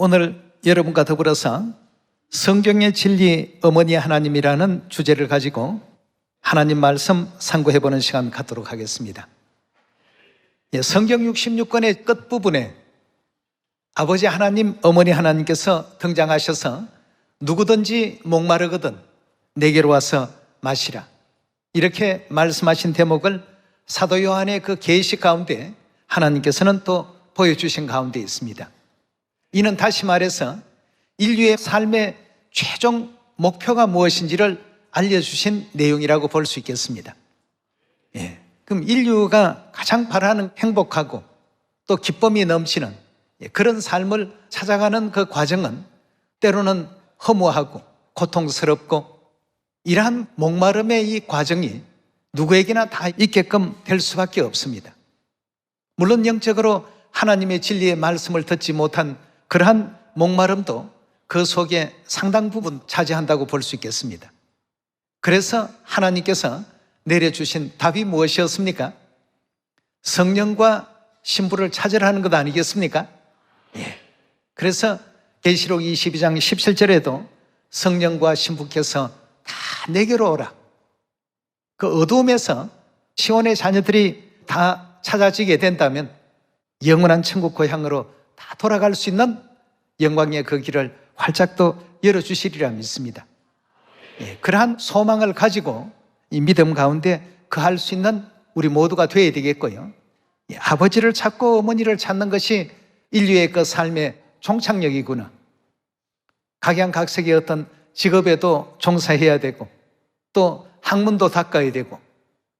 오늘 여러분과 더불어서 성경의 진리 어머니 하나님이라는 주제를 가지고 하나님 말씀 상고해보는 시간 갖도록 하겠습니다. 성경 66권의 끝부분에 아버지 하나님, 어머니 하나님께서 등장하셔서 누구든지 목마르거든 내게로 와서 마시라, 이렇게 말씀하신 대목을 사도 요한의 그 계시 가운데 하나님께서는 또 보여주신 가운데 있습니다. 이는 다시 말해서 인류의 삶의 최종 목표가 무엇인지를 알려주신 내용이라고 볼 수 있겠습니다. 그럼 인류가 가장 바라는 행복하고 또 기쁨이 넘치는 그런 삶을 찾아가는 그 과정은 때로는 허무하고 고통스럽고, 이러한 목마름의 이 과정이 누구에게나 다 있게끔 될 수밖에 없습니다. 물론 영적으로 하나님의 진리의 말씀을 듣지 못한 그러한 목마름도 그 속에 상당 부분 차지한다고 볼 수 있겠습니다. 그래서 하나님께서 내려주신 답이 무엇이었습니까? 성령과 신부를 찾으라는 것 아니겠습니까? 그래서 계시록 22장 17절에도 성령과 신부께서 다 내게로 오라, 그 어두움에서 시온의 자녀들이 다 찾아지게 된다면 영원한 천국 고향으로 다 돌아갈 수 있는 영광의 그 길을 활짝 또 열어주시리라 믿습니다. 그러한 소망을 가지고 이 믿음 가운데 거할 수 있는 우리 모두가 되어야 되겠고요. 아버지를 찾고 어머니를 찾는 것이 인류의 그 삶의 종착역이구나. 각양각색의 어떤 직업에도 종사해야 되고 또 학문도 닦아야 되고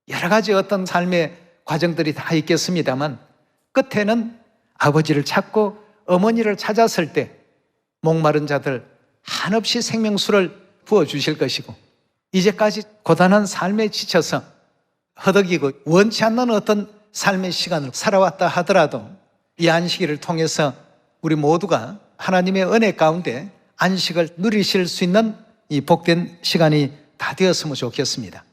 여러 가지 어떤 삶의 과정들이 다 있겠습니다만, 끝에는 아버지를 찾고 어머니를 찾았을 때 목마른 자들 한없이 생명수를 부어주실 것이고, 이제까지 고단한 삶에 지쳐서 허덕이고 원치 않는 어떤 삶의 시간을 살아왔다 하더라도 이 안식일을 통해서 우리 모두가 하나님의 은혜 가운데 안식을 누리실 수 있는 이 복된 시간이 다 되었으면 좋겠습니다.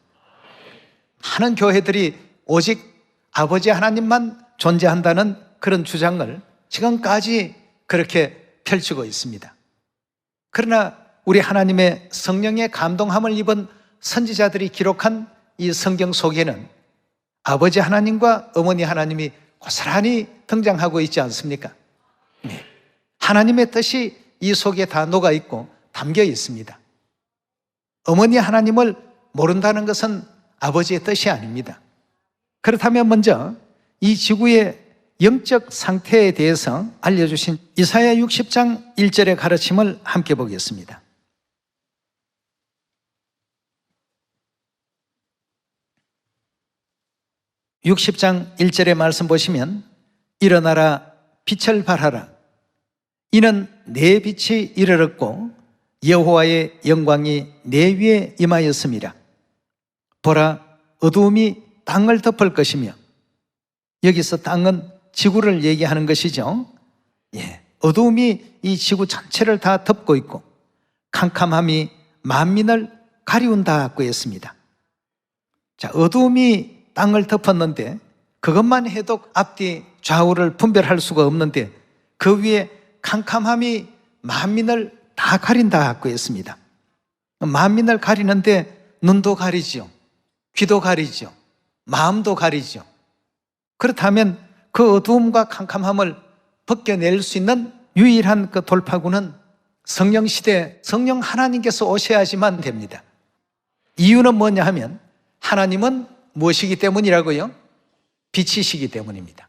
많은 교회들이 오직 아버지 하나님만 존재한다는 그런 주장을 지금까지 그렇게 펼치고 있습니다. 그러나 우리 하나님의 성령의 감동함을 입은 선지자들이 기록한 이 성경 속에는 아버지 하나님과 어머니 하나님이 고스란히 등장하고 있지 않습니까? 하나님의 뜻이 이 속에 다 녹아있고 담겨 있습니다. 어머니 하나님을 모른다는 것은 아버지의 뜻이 아닙니다. 그렇다면 먼저 이 지구의 영적 상태에 대해서 알려주신 이사야 60장 1절의 가르침을 함께 보겠습니다. (60장 1절의) 말씀 보시면, 일어나라, 빛을 발하라, 이는 내 빛이 이르렀고 여호와의 영광이 내 위에 임하였음이라. 보라, 어두움이 땅을 덮을 것이며, 여기서 땅은 지구를 얘기하는 것이죠. 어두움이 이 지구 전체를 다 덮고 있고 캄캄함이 만민을 가리운다고 했습니다. 자, 어두움이 땅을 덮었는데 그것만 해도 앞뒤 좌우를 분별할 수가 없는데 그 위에 캄캄함이 만민을 다 가린다고 했습니다. 만민을 가리는데 눈도 가리죠, 귀도 가리죠, 마음도 가리죠. 그렇다면 그 어두움과 캄캄함을 벗겨낼 수 있는 유일한 그 돌파구는 성령 시대 성령 하나님께서 오셔야지만 됩니다. 이유는 뭐냐 하면 하나님은 무엇이기 때문이라고요? 빛이시기 때문입니다.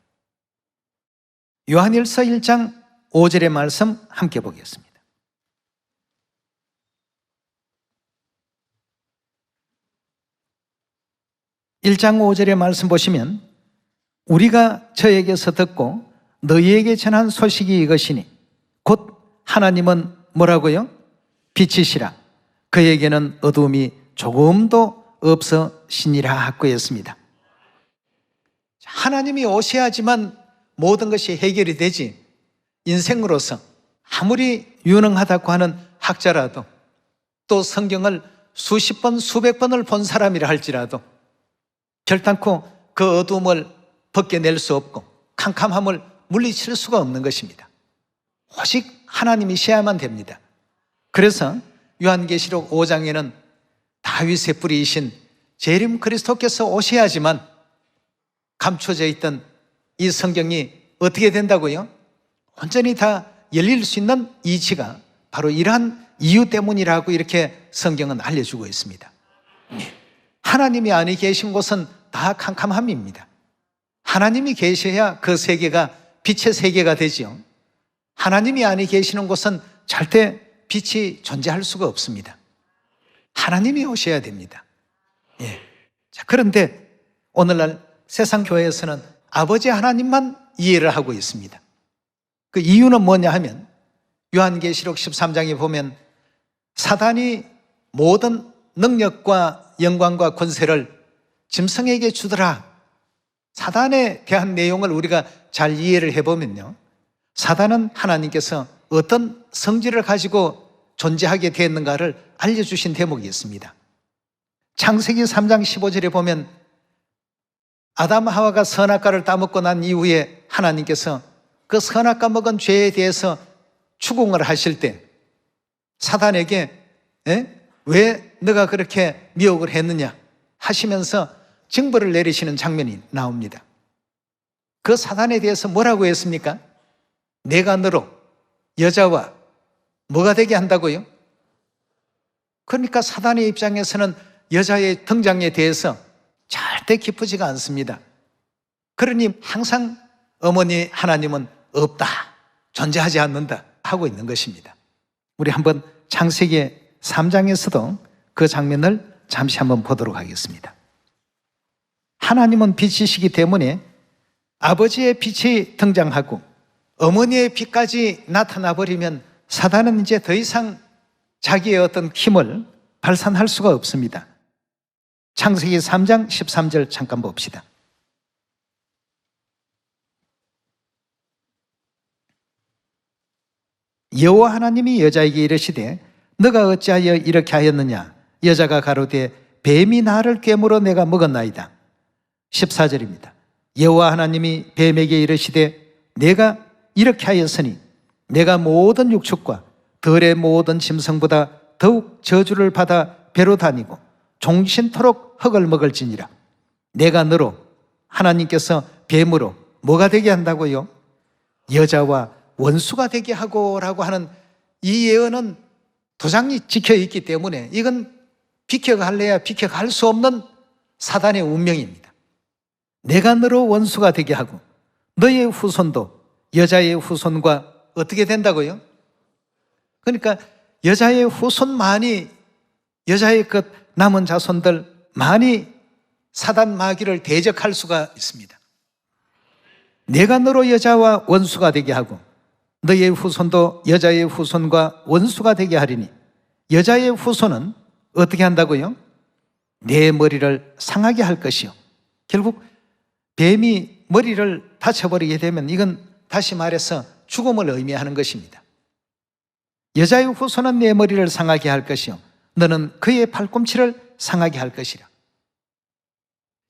요한일서 1장 5절의 말씀 함께 보겠습니다. (1장 5절의) 말씀 보시면, 우리가 저에게서 듣고 너희에게 전한 소식이 이것이니 곧 하나님은 뭐라고요? 빛이시라, 그에게는 어두움이 조금도 없으시니라 하고 했습니다. 하나님이 오셔야지만 모든 것이 해결이 되지, 인생으로서 아무리 유능하다고 하는 학자라도 또 성경을 수십 번 수백 번을 본 사람이라 할지라도 결단코 그 어두움을 벗겨낼 수 없고 캄캄함을 물리칠 수가 없는 것입니다. 오직 하나님이셔야만 됩니다. 그래서 요한계시록 5장에는 다윗의 뿌리이신 재림 그리스도께서 오셔야지만 감춰져 있던 이 성경이 어떻게 된다고요? 온전히 다 열릴 수 있는 이치가 바로 이러한 이유 때문이라고 이렇게 성경은 알려주고 있습니다. 하나님이 안에 계신 곳은 다 캄캄함입니다. 하나님이 계셔야 그 세계가 빛의 세계가 되지요. 하나님이 안에 계시는 곳은 절대 빛이 존재할 수가 없습니다. 하나님이 오셔야 됩니다. 예. 자, 그런데 오늘날 세상 교회에서는 아버지 하나님만 이해를 하고 있습니다. 그 이유는 뭐냐 하면 요한계시록 13장에 보면 사단이 모든 능력과 영광과 권세를 짐승에게 주더라. 사단에 대한 내용을 우리가 잘 이해를 해보면요, 사단은 하나님께서 어떤 성질을 가지고 존재하게 되었는가를 알려주신 대목이 있습니다. 창세기 3장 15절에 보면 아담 하와가 선악과를 따먹고 난 이후에 하나님께서 그 선악과 먹은 죄에 대해서 추궁을 하실 때 사단에게 왜 너가 그렇게 미혹을 했느냐 하시면서 징벌을 내리시는 장면이 나옵니다. 그 사단에 대해서 뭐라고 했습니까? 내가 너로 여자와 뭐가 되게 한다고요? 그러니까 사단의 입장에서는 여자의 등장에 대해서 절대 기쁘지가 않습니다. 그러니 항상 어머니 하나님은 없다, 존재하지 않는다 하고 있는 것입니다. 우리 한번 창세기 3장에서도 그 장면을 잠시 한번 보도록 하겠습니다. 하나님은 빛이시기 때문에 아버지의 빛이 등장하고 어머니의 빛까지 나타나 버리면 사단은 이제 더 이상 자기의 어떤 힘을 발산할 수가 없습니다. 창세기 3장 13절 잠깐 봅시다. 여호와 하나님이 여자에게 이르시되 너가 어찌하여 이렇게 하였느냐? 여자가 가로되 뱀이 나를 꿰물어 내가 먹었나이다. 14절입니다. 여호와 하나님이 뱀에게 이르시되 내가 이렇게 하였으니 내가 모든 육축과 들의 모든 짐승보다 더욱 저주를 받아 배로 다니고 종신토록 흙을 먹을지니라. 내가 너로 하나님께서 뱀으로 뭐가 되게 한다고요? 여자와 원수가 되게 하고 라고 하는 이 예언은 도장이 찍혀 있기 때문에 이건 비켜갈래야 비켜갈 수 없는 사단의 운명입니다. 내가 너로 원수가 되게 하고 너의 후손도 여자의 후손과 어떻게 된다고요? 그러니까 여자의 후손만이, 여자의 그 남은 자손들만이 사단 마귀를 대적할 수가 있습니다. 내가 너로 여자와 원수가 되게 하고 너의 후손도 여자의 후손과 원수가 되게 하리니 여자의 후손은 어떻게 한다고요? 내 머리를 상하게 할 것이요. 결국 뱀이 머리를 다쳐버리게 되면 이건 다시 말해서 죽음을 의미하는 것입니다. 여자의 후손은 내 머리를 상하게 할 것이요 너는 그의 팔꿈치를 상하게 할 것이라.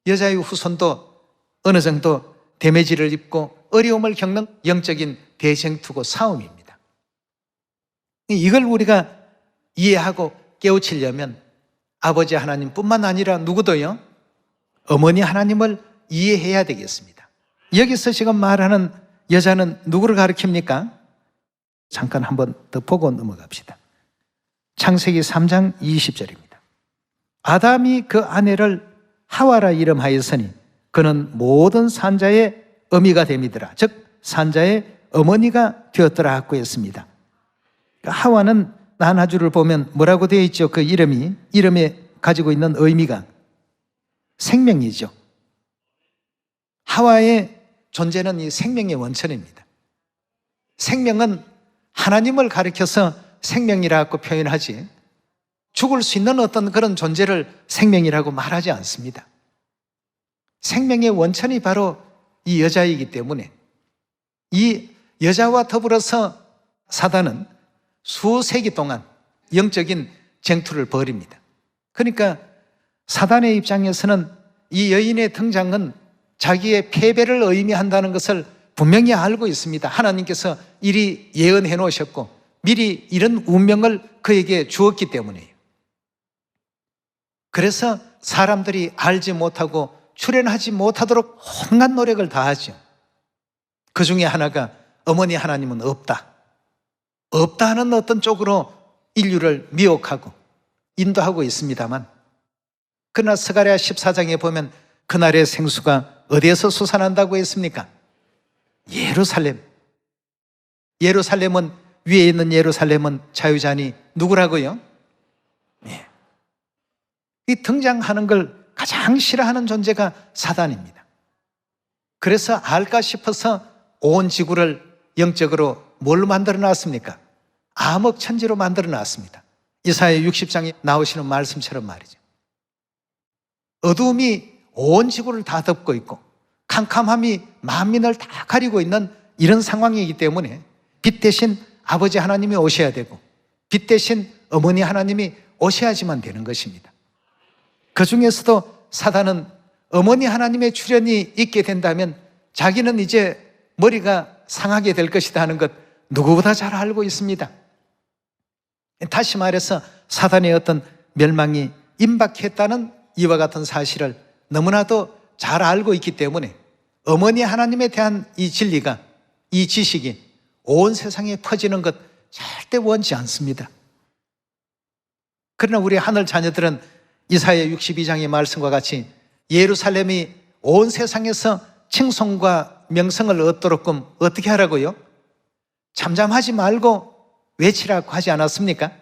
여자의 후손도 어느 정도 데미지를 입고 어려움을 겪는 영적인 대쟁투고 싸움입니다. 이걸 우리가 이해하고 깨우치려면 아버지 하나님뿐만 아니라 누구도요? 어머니 하나님을 이해해야 되겠습니다. 여기서 지금 말하는 여자는 누구를 가리킵니까? 잠깐 한번 더 보고 넘어갑시다. 창세기 3장 20절입니다. 아담이 그 아내를 하와라 이름하였으니 그는 모든 산자의 어미가 됨이더라. 즉 산자의 어머니가 되었더라 하고 했습니다. 하와는 난하주를 보면 뭐라고 되어 있죠? 그 이름에 가지고 있는 의미가 생명이죠. 하와의 존재는 이 생명의 원천입니다. 생명은 하나님을 가리켜서 생명이라고 표현하지 죽을 수 있는 어떤 그런 존재를 생명이라고 말하지 않습니다. 생명의 원천이 바로 이 여자이기 때문에 이 여자와 더불어서 사단은 수세기 동안 영적인 쟁투를 벌입니다. 그러니까 사단의 입장에서는 이 여인의 등장은 자기의 패배를 의미한다는 것을 분명히 알고 있습니다. 하나님께서 이리 예언해 놓으셨고 미리 이런 운명을 그에게 주었기 때문이에요. 그래서 사람들이 알지 못하고 출현하지 못하도록 온갖 노력을 다하죠. 그 중에 하나가 어머니 하나님은 없다. 없다 하는 어떤 쪽으로 인류를 미혹하고 인도하고 있습니다만, 그러나 스가랴 14장에 보면 그날의 생수가 어디에서 솟아난다고 했습니까? 예루살렘. 예루살렘은, 위에 있는 예루살렘은 자유자니 누구라고요? 예. 이 등장하는 걸 가장 싫어하는 존재가 사단입니다. 그래서 알까 싶어서 온 지구를 영적으로 뭘로 만들어 놨습니까? 암흑천지로 만들어 놨습니다. 이사야 60장에 나오시는 말씀처럼 말이죠. 어두움이 온 지구를 다 덮고 있고 캄캄함이 만민을 다 가리고 있는 이런 상황이기 때문에 빛 대신 아버지 하나님이 오셔야 되고 빛 대신 어머니 하나님이 오셔야지만 되는 것입니다. 그 중에서도 사단은 어머니 하나님의 출현이 있게 된다면 자기는 이제 머리가 상하게 될 것이다 하는 것 누구보다 잘 알고 있습니다. 다시 말해서 사단의 어떤 멸망이 임박했다는 이와 같은 사실을 너무나도 잘 알고 있기 때문에 어머니 하나님에 대한 이 진리가, 이 지식이 온 세상에 퍼지는 것 절대 원치 않습니다. 그러나 우리 하늘 자녀들은 이사야 62장의 말씀과 같이 예루살렘이 온 세상에서 칭송과 명성을 얻도록끔 어떻게 하라고요? 잠잠하지 말고 외치라고 하지 않았습니까?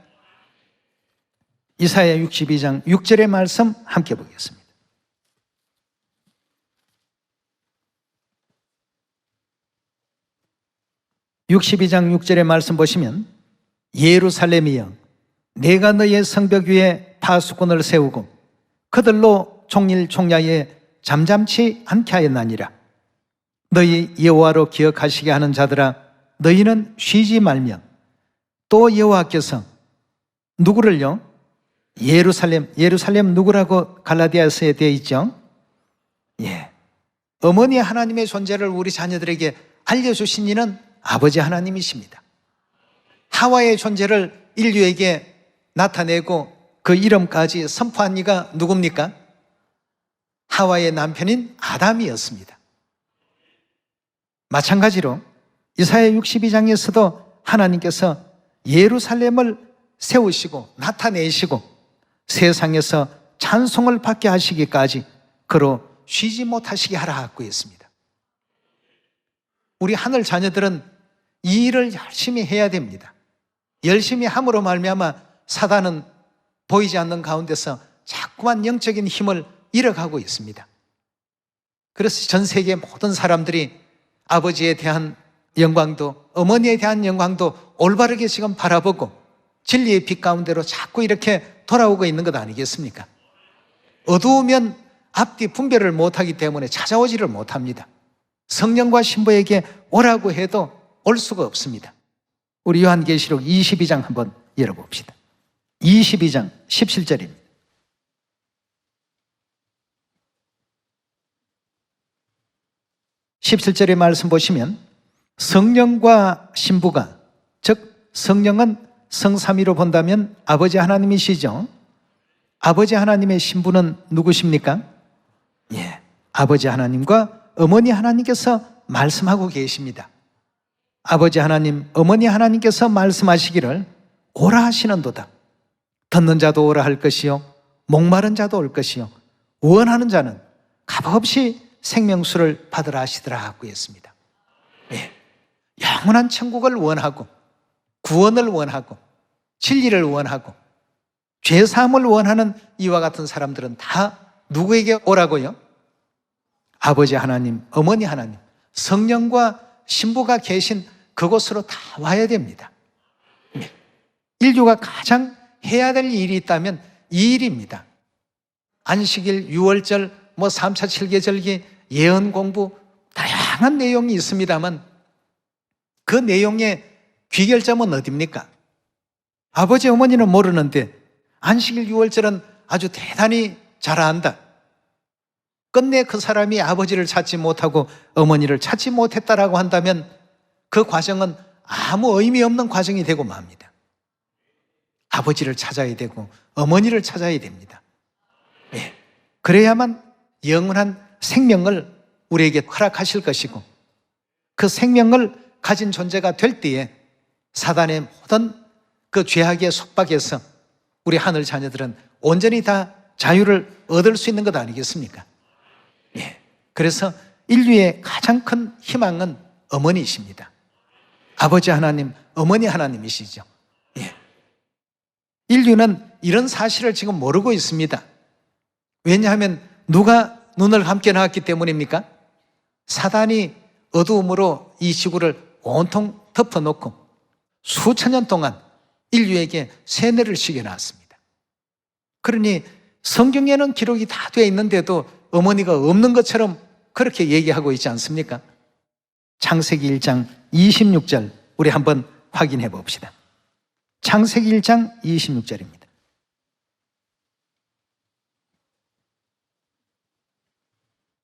이사야 62장 6절의 말씀 함께 보겠습니다. (62장 6절의) 말씀 보시면, 예루살렘이여 내가 너의 성벽 위에 파수꾼을 세우고 그들로 종일 총야에 잠잠치 않게 하였나니라. 너희 여호와로 기억하시게 하는 자들아 너희는 쉬지 말며, 또 여호와께서 누구를요? 예루살렘 누구라고 갈라디아서에 되어 있죠? 예. 어머니 하나님의 존재를 우리 자녀들에게 알려주신 이는 아버지 하나님이십니다. 하와의 존재를 인류에게 나타내고 그 이름까지 선포한 이가 누굽니까? 하와의 남편인 아담이었습니다. 마찬가지로 이사야 62장에서도 하나님께서 예루살렘을 세우시고 나타내시고 세상에서 찬송을 받게 하시기까지 그로 쉬지 못하시게 하라 하고 있습니다. 우리 하늘 자녀들은 이 일을 열심히 해야 됩니다. 열심히 함으로 말미암아 사단은 보이지 않는 가운데서 자꾸만 영적인 힘을 잃어가고 있습니다. 그래서 전 세계 모든 사람들이 아버지에 대한 영광도 어머니에 대한 영광도 올바르게 지금 바라보고 진리의 빛 가운데로 자꾸 이렇게 돌아오고 있는 것 아니겠습니까? 어두우면 앞뒤 분별을 못하기 때문에 찾아오지를 못합니다. 성령과 신부에게 오라고 해도 올 수가 없습니다. 우리 요한계시록 22장 한번 열어봅시다. 22장 17절입니다. (17절의) 말씀 보시면, 성령과 신부가, 즉 성령은 성삼위로 본다면 아버지 하나님이시죠. 아버지 하나님의 신부는 누구십니까? 예, 아버지 하나님과 어머니 하나님께서 말씀하고 계십니다. 아버지 하나님, 어머니 하나님께서 말씀하시기를 오라 하시는도다. 듣는 자도 오라 할 것이요 목마른 자도 올 것이요 원하는 자는 값없이 생명수를 받으라 하시더라 하고 했습니다. 예, 영원한 천국을 원하고 구원을 원하고 진리를 원하고 죄사함을 원하는 이와 같은 사람들은 다 누구에게 오라고요? 아버지 하나님, 어머니 하나님, 성령과 신부가 계신 그곳으로 다 와야 됩니다. 인류가 가장 해야 될 일이 있다면 이 일입니다. 안식일, 유월절, 3차 7계절기, 예언 공부, 다양한 내용이 있습니다만 그 내용의 귀결점은 어디입니까? 아버지, 어머니는 모르는데 안식일, 유월절은 아주 대단히 잘 안다. 끝내 그 사람이 아버지를 찾지 못하고 어머니를 찾지 못했다라고 한다면 그 과정은 아무 의미 없는 과정이 되고 맙니다. 아버지를 찾아야 되고 어머니를 찾아야 됩니다. 예. 그래야만 영원한 생명을 우리에게 허락하실 것이고 그 생명을 가진 존재가 될 때에 사단의 모든 그 죄악의 속박에서 우리 하늘 자녀들은 온전히 다 자유를 얻을 수 있는 것 아니겠습니까? 예. 그래서 인류의 가장 큰 희망은 어머니이십니다. 아버지 하나님, 어머니 하나님이시죠. 예. 인류는 이런 사실을 지금 모르고 있습니다. 왜냐하면 누가 눈을 감게 나왔기 때문입니까? 사단이 어두움으로 이 지구를 온통 덮어놓고 수천 년 동안 인류에게 세뇌를 시켜놨습니다. 그러니 성경에는 기록이 다 되어 있는데도 어머니가 없는 것처럼 그렇게 얘기하고 있지 않습니까? 창세기 1장 26절 우리 한번 확인해 봅시다. 창세기 1장 26절입니다.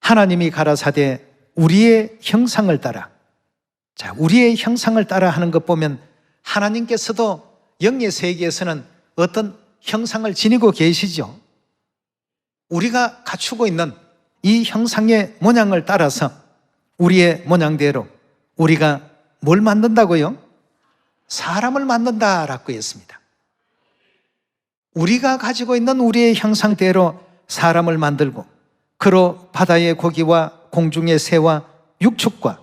하나님이 가라사대 우리의 형상을 따라. 자, 우리의 형상을 따라 하는 것 보면 하나님께서도 영의 세계에서는 어떤 형상을 지니고 계시죠. 우리가 갖추고 있는 이 형상의 모양을 따라서 우리의 모양대로 우리가 뭘 만든다고요? 사람을 만든다라고 했습니다. 우리가 가지고 있는 우리의 형상대로 사람을 만들고 그로 바다의 고기와 공중의 새와 육축과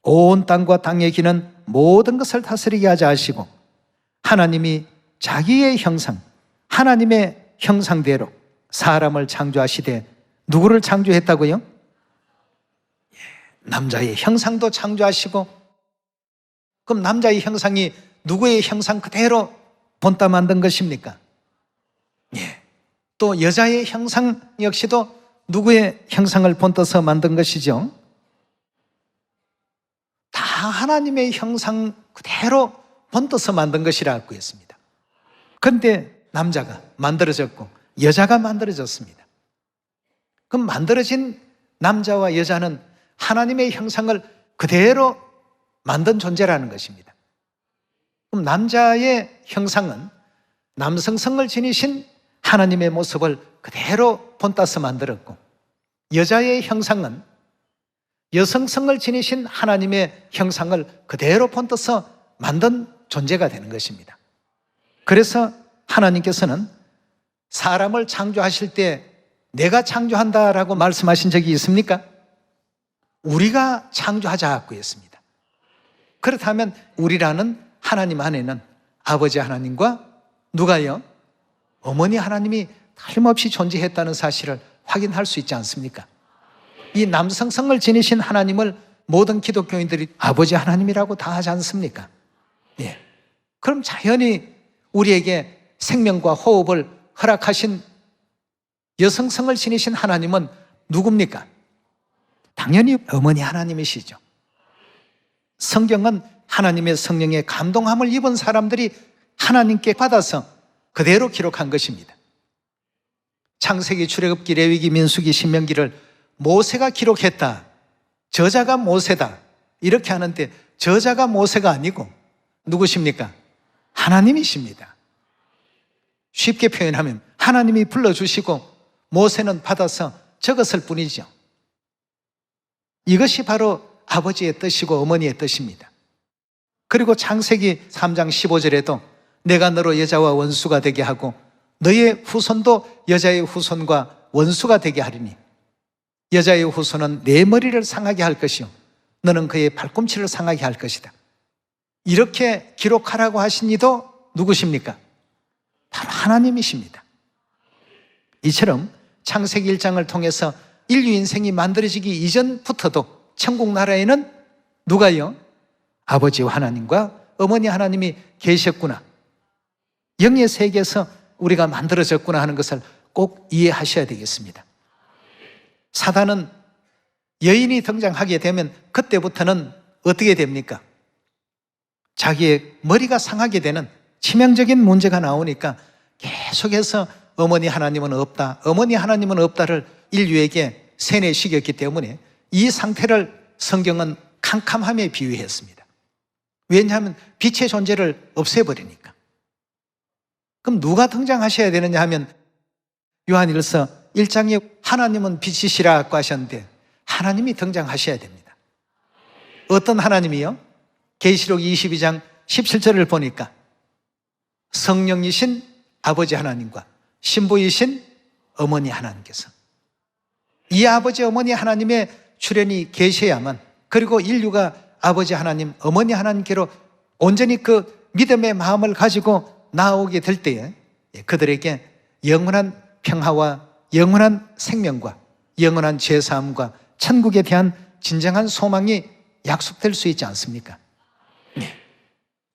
온 땅과 땅에 기는 모든 것을 다스리게 하자 하시고 하나님이 자기의 형상, 하나님의 형상대로 사람을 창조하시되 누구를 창조했다고요? 남자의 형상도 창조하시고 그럼 남자의 형상이 누구의 형상 그대로 본따 만든 것입니까? 예. 또 여자의 형상 역시도 누구의 형상을 본떠서 만든 것이죠? 다 하나님의 형상 그대로 본떠서 만든 것이라고 했습니다. 그런데 남자가 만들어졌고 여자가 만들어졌습니다. 그럼 만들어진 남자와 여자는 하나님의 형상을 그대로 만든 존재라는 것입니다. 그럼 남자의 형상은 남성성을 지니신 하나님의 모습을 그대로 본따서 만들었고 여자의 형상은 여성성을 지니신 하나님의 형상을 그대로 본떠서 만든 존재가 되는 것입니다. 그래서 하나님께서는 사람을 창조하실 때 내가 창조한다라고 말씀하신 적이 있습니까? 우리가 창조하자고 했습니다. 그렇다면 우리라는 하나님 안에는 아버지 하나님과 누가요? 어머니 하나님이 틀림없이 존재했다는 사실을 확인할 수 있지 않습니까? 이 남성성을 지니신 하나님을 모든 기독교인들이 아버지 하나님이라고 다 하지 않습니까? 예. 그럼 자연히 우리에게 생명과 호흡을 허락하신 여성성을 지니신 하나님은 누굽니까? 당연히 어머니 하나님이시죠. 성경은 하나님의 성령의 감동함을 입은 사람들이 하나님께 받아서 그대로 기록한 것입니다. 창세기, 출애굽기, 레위기, 민수기, 신명기를 모세가 기록했다. 저자가 모세다. 이렇게 하는데 저자가 모세가 아니고 누구십니까? 하나님이십니다. 쉽게 표현하면 하나님이 불러주시고 모세는 받아서 적었을 뿐이죠. 이것이 바로 아버지의 뜻이고 어머니의 뜻입니다. 그리고 창세기 3장 15절에도 내가 너로 여자와 원수가 되게 하고 너의 후손도 여자의 후손과 원수가 되게 하리니 여자의 후손은 내 머리를 상하게 할 것이요 너는 그의 발꿈치를 상하게 할 것이다. 이렇게 기록하라고 하신 이도 누구십니까? 바로 하나님이십니다. 이처럼 창세기 1장을 통해서 인류 인생이 만들어지기 이전부터도 천국 나라에는 누가요? 아버지와 하나님과 어머니 하나님이 계셨구나. 영의 세계에서 우리가 만들어졌구나 하는 것을 꼭 이해하셔야 되겠습니다. 사단은 여인이 등장하게 되면 그때부터는 어떻게 됩니까? 자기의 머리가 상하게 되는 치명적인 문제가 나오니까 계속해서 어머니 하나님은 없다, 어머니 하나님은 없다를 인류에게 세뇌시켰기 때문에 이 상태를 성경은 캄캄함에 비유했습니다. 왜냐하면 빛의 존재를 없애버리니까. 그럼 누가 등장하셔야 되느냐 하면 요한일서 1장에 하나님은 빛이시라고 하셨는데 하나님이 등장하셔야 됩니다. 어떤 하나님이요? 계시록 22장 17절을 보니까 성령이신 아버지 하나님과 신부이신 어머니 하나님께서, 이 아버지 어머니 하나님의 출현이 계셔야만, 그리고 인류가 아버지 하나님 어머니 하나님께로 온전히 그 믿음의 마음을 가지고 나오게 될 때에 그들에게 영원한 평화와 영원한 생명과 영원한 죄사함과 천국에 대한 진정한 소망이 약속될 수 있지 않습니까? 네.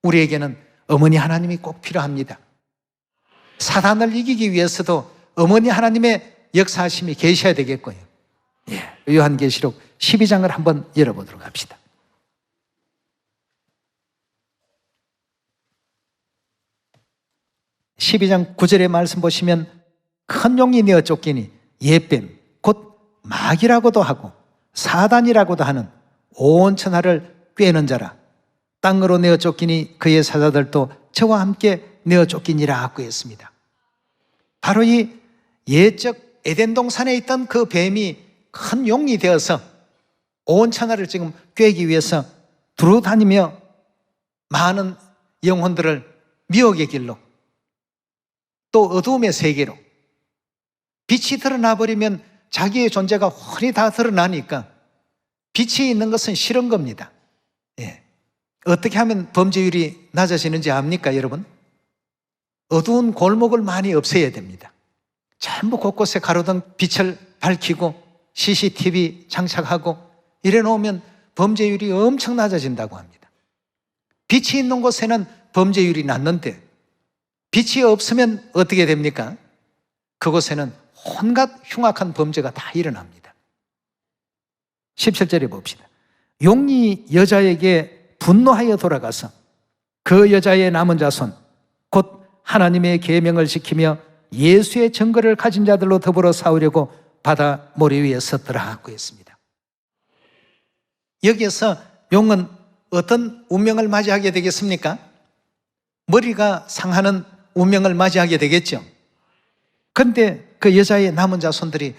우리에게는 어머니 하나님이 꼭 필요합니다. 사단을 이기기 위해서도 어머니 하나님의 역사하심이 계셔야 되겠고요. 예. 요한계시록 12장을 한번 열어보도록 합시다. (12장) 9절의 말씀 보시면 큰 용이 내어 쫓기니 예뱀 곧 마귀라고도 하고 사단이라고도 하는 온 천하를 꿰는 자라. 땅으로 내어 쫓기니 그의 사자들도 저와 함께 내어 쫓기니라 하고 했습니다. 바로 이 예적 에덴 동산에 있던 그 뱀이 큰 용이 되어서 온 천하를 지금 꿰기 위해서 두루다니며 많은 영혼들을 미혹의 길로, 또 어두움의 세계로, 빛이 드러나 버리면 자기의 존재가 훤히 다 드러나니까 빛이 있는 것은 싫은 겁니다. 예. 어떻게 하면 범죄율이 낮아지는지 압니까, 여러분? 어두운 골목을 많이 없애야 됩니다. 전부 곳곳에 가로등 빛을 밝히고 CCTV 장착하고 이래 놓으면 범죄율이 엄청 낮아진다고 합니다. 빛이 있는 곳에는 범죄율이 낮는데 빛이 없으면 어떻게 됩니까? 그곳에는 온갖 흉악한 범죄가 다 일어납니다. 17절에 봅시다. 용이 여자에게 분노하여 돌아가서 그 여자의 남은 자손 곧 하나님의 계명을 지키며 예수의 증거를 가진 자들로 더불어 싸우려고 바다 모래 위에 섰더라 하고 했습니다. 여기에서 용은 어떤 운명을 맞이하게 되겠습니까? 머리가 상하는 운명을 맞이하게 되겠죠. 그런데 그 여자의 남은 자손들이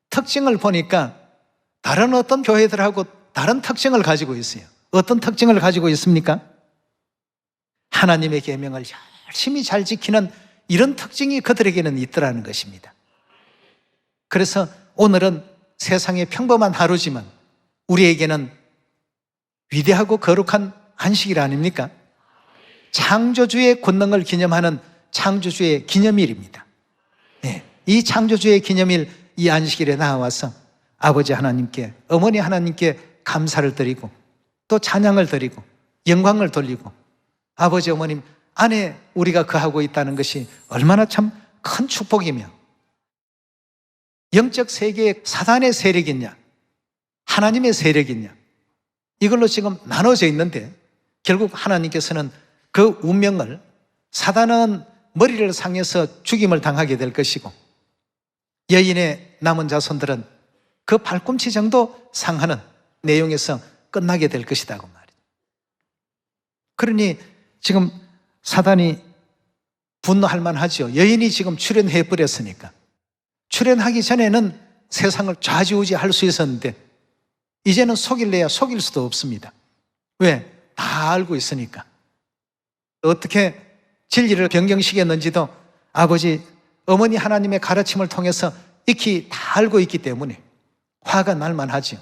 특징을 보니까 다른 어떤 교회들하고 다른 특징을 가지고 있어요. 어떤 특징을 가지고 있습니까? 하나님의 계명을 열심히 잘 지키는 이런 특징이 그들에게는 있더라는 것입니다. 그래서 오늘은 세상의 평범한 하루지만 우리에게는 위대하고 거룩한 안식일 아닙니까? 창조주의 권능을 기념하는 창조주의 기념일입니다. 네, 이 창조주의 기념일 이 안식일에 나와서 아버지 하나님께, 어머니 하나님께 감사를 드리고 또 찬양을 드리고 영광을 돌리고 아버지 어머님 안에 우리가 거하고 있다는 것이 얼마나 참 큰 축복이며, 영적 세계에 사단의 세력이냐 하나님의 세력이냐 이걸로 지금 나눠져 있는데, 결국 하나님께서는 그 운명을, 사단은 머리를 상해서 죽임을 당하게 될 것이고 여인의 남은 자손들은 그 발꿈치 정도 상하는 내용에서 끝나게 될 것이라고 말이죠. 그러니 지금 사단이 분노할 만하죠. 여인이 지금 출현해 버렸으니까. 출현하기 전에는 세상을 좌지우지할 수 있었는데 이제는 속일래야 속일 수도 없습니다. 왜? 다 알고 있으니까. 어떻게 진리를 변경시켰는지도 아버지, 어머니 하나님의 가르침을 통해서 익히 다 알고 있기 때문에 화가 날 만하죠.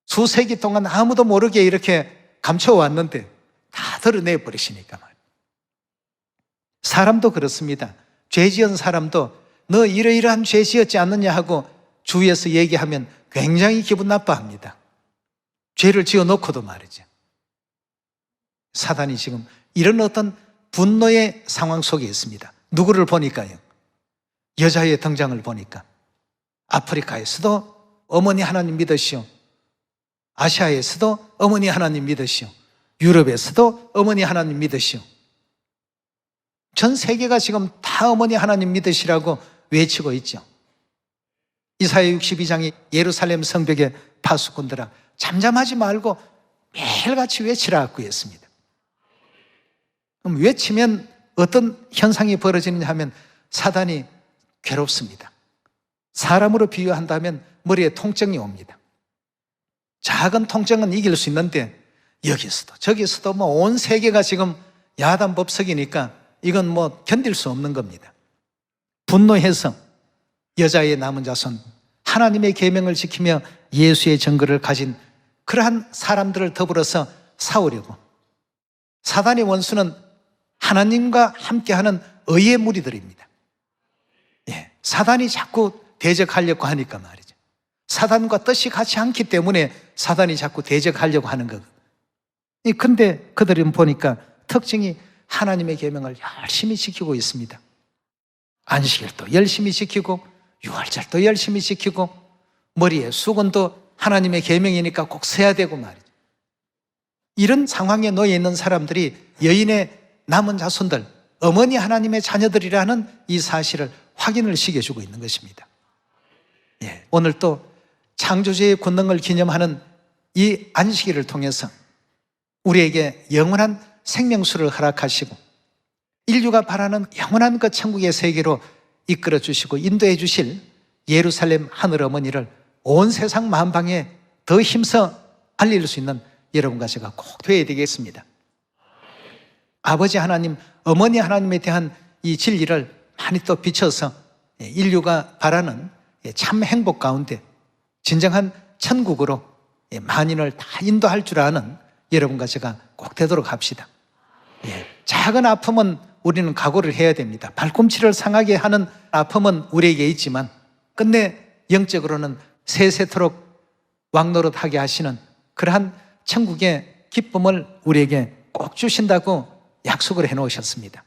수세기 동안 아무도 모르게 이렇게 감춰왔는데 다 드러내 버리시니까 말이에요. 사람도 그렇습니다. 죄 지은 사람도 너 이러이러한 죄 지었지 않느냐 하고 주위에서 얘기하면 굉장히 기분 나빠합니다. 죄를 지어놓고도 말이죠. 사단이 지금 이런 어떤 분노의 상황 속에 있습니다. 누구를 보니까요? 여자의 등장을 보니까 아프리카에서도 어머니 하나님 믿으시오, 아시아에서도 어머니 하나님 믿으시오, 유럽에서도 어머니 하나님 믿으시오. 전 세계가 지금 다 어머니 하나님 믿으시라고 외치고 있죠. 이사야 62장이 예루살렘 성벽에 파수꾼들아 잠잠하지 말고 매일같이 외치라고 했습니다. 그럼 외치면 어떤 현상이 벌어지느냐 하면 사단이 괴롭습니다. 사람으로 비유한다면 머리에 통증이 옵니다. 작은 통증은 이길 수 있는데 여기서도 저기서도 온 세계가 지금 야단 법석이니까 이건 견딜 수 없는 겁니다. 분노해서 여자의 남은 자손, 하나님의 계명을 지키며 예수의 증거를 가진 그러한 사람들을 더불어서 싸우려고, 사단의 원수는 하나님과 함께하는 의의 무리들입니다. 사단이 자꾸 대적하려고 하니까 말이죠. 사단과 뜻이 같지 않기 때문에 사단이 자꾸 대적하려고 하는 거거든요. 근데 그들은 보니까 특징이 하나님의 계명을 열심히 지키고 있습니다. 안식일도 열심히 지키고 유월절도 열심히 지키고 머리에 수건도 하나님의 계명이니까 꼭 써야 되고 말이죠. 이런 상황에 놓여 있는 사람들이 여인의 남은 자손들, 어머니 하나님의 자녀들이라는 이 사실을 확인을 시켜주고 있는 것입니다. 오늘 또 창조주의 권능을 기념하는 이 안식일을 통해서 우리에게 영원한 생명수를 허락하시고 인류가 바라는 영원한 그 천국의 세계로 이끌어 주시고 인도해 주실 예루살렘 하늘 어머니를 온 세상 만방에 더 힘써 알릴 수 있는 여러분과 제가 꼭 되어야 되겠습니다. 아버지 하나님, 어머니 하나님에 대한 이 진리를 많이 또 비춰서 인류가 바라는 참 행복 가운데 진정한 천국으로 만인을 다 인도할 줄 아는 여러분과 제가 꼭 되도록 합시다. 작은 아픔은 우리는 각오를 해야 됩니다. 발꿈치를 상하게 하는 아픔은 우리에게 있지만 끝내 영적으로는 세세토록 왕노릇하게 하시는 그러한 천국의 기쁨을 우리에게 꼭 주신다고 약속을 해놓으셨습니다.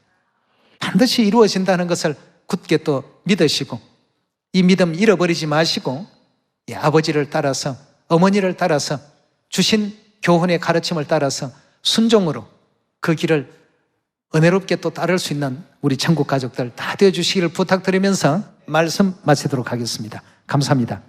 반드시 이루어진다는 것을 굳게 또 믿으시고 이 믿음 잃어버리지 마시고 아버지를 따라서 어머니를 따라서 주신 교훈의 가르침을 따라서 순종으로 그 길을 은혜롭게 또 따를 수 있는 우리 천국 가족들 다 되어주시기를 부탁드리면서 말씀 마치도록 하겠습니다. 감사합니다.